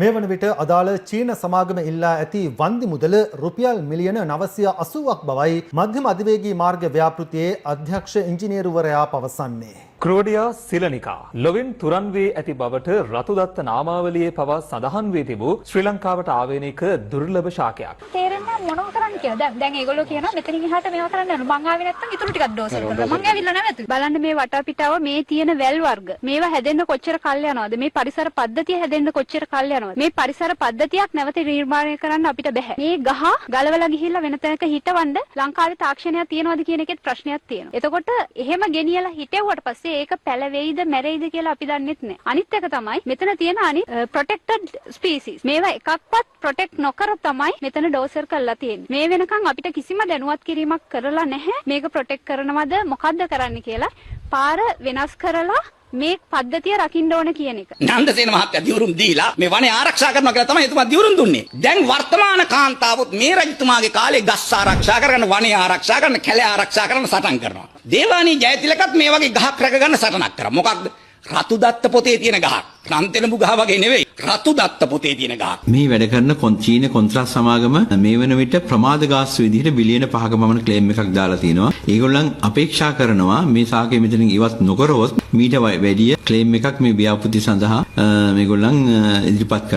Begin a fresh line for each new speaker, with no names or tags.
මේ වන විට අදාළ චීන සමාගම ඉල්ලා ඇති වන්දි මුදල රුපියල් මිලියන 980ක් බවයි මධ්‍යම අධිවේගී මාර්ග ව්‍යාපෘතියේ අධ්‍යක්ෂ ඉංජිනේරුවරයා පවසන්නේ.
ක්‍රෝඩියා සිලනිකා ලොවින් තුරන් වී ඇති බවට රතුදත්ත නාමාවලියේ පවා සඳහන් වී තිබූ ශ්‍රී ලංකාවට ආවේනික දුර්ලභ ශාකයක්.
තේරෙන්නේ මොනව කරන්න කියලා. දැන් ඒගොල්ලෝ කියනවා මෙතනින් එහාට මේවා කරන්න යනවා. මං ආවේ නැත්තම් ඊටු ටිකක් ඩෝස් කරනවා. මං ඇවිල්ලා නැවතු. බලන්න මේ වටපිටාව මේ තියෙන වැල් වර්ග. මේවා හැදෙන්න කොච්චර කල් යනවද? මේ පරිසර පද්ධතිය හැදෙන්න කොච්චර කල් යනවද? මේ පරිසර පද්ධතියක් නැවත නිර්මාණය කරන්න අපිට බෑ. මේ ගහ ගලවලා ගිහිල්ලා වෙන තැනක හිටවන්න ලංකාවේ තාක්ෂණයක් තියනවද කියන එකෙත් ප්‍රශ්නයක් තියෙනවා. එතකොට එහෙම ගෙනියලා හිටෙව්වට පස්සේ ඒක පැලවෙයිද මැරෙයිද කියලා අපි දන්නෙත් නෑ. අනිත් එක තමයි මෙතන තියෙන ප්‍රොටෙක්ටඩ් ස්පීසිස්. මේවා එකක්වත් ප්‍රොටෙක්ට් නොකර තමයි මෙතන ඩෝසර් කරලා තියෙන්නේ. මේ වෙනකන් අපිට කිසිම දැනුවත් කිරීමක් කරලා නැහැ. මේක ප්‍රොටෙක්ට් කරනවද මොකද්ද කරන්න කියලා. පාර වෙනස් කරලා මේ පද්ධතිය රකින්න ඕන කියන එක.
නන්දසේන මහත්තයා දිවුරුම් දීලා මේ වනේ ආරක්ෂා කරනවා කියලා තමයි එතුමා දිවුරුම් දුන්නේ. දැන් වර්තමාන කාන්තාවොත් මේ රජතුමාගේ කාලේ ගස් ආරක්ෂා කරගෙන වනේ ආරක්ෂා කරන කැලේ ආරක්ෂා කරන සටන් කරනවා. දේවානී ජයතිලකත් මේ වගේ ගහක් රැකගන්න සටනක් කරා. මොකක්ද? රතුදත්ත පොතේ තියෙන ගහක්. රන්තෙලඹු ගහ වගේ නෙවෙයි. රතුදත්ත පොතේ තියෙන ගහක්.
මේ වැඩ කරන චීන කොන්ත්‍රාත් සමාගම මේ වන විට ප්‍රමාද ගාස්තු විදිහට බිලියන 5ක පමණ ක්ලේම් එකක් දාලා තිනවා. ඒගොල්ලන් අපේක්ෂා කරනවා මේ සාකය මෙතනින් ඉවත් නොකරවොත් මීට වැඩිය ක්ලේම් එකක් මේ ව්‍යාපෘති සඳහා මේගොල්ලන් ඉදිරිපත් කරන්න.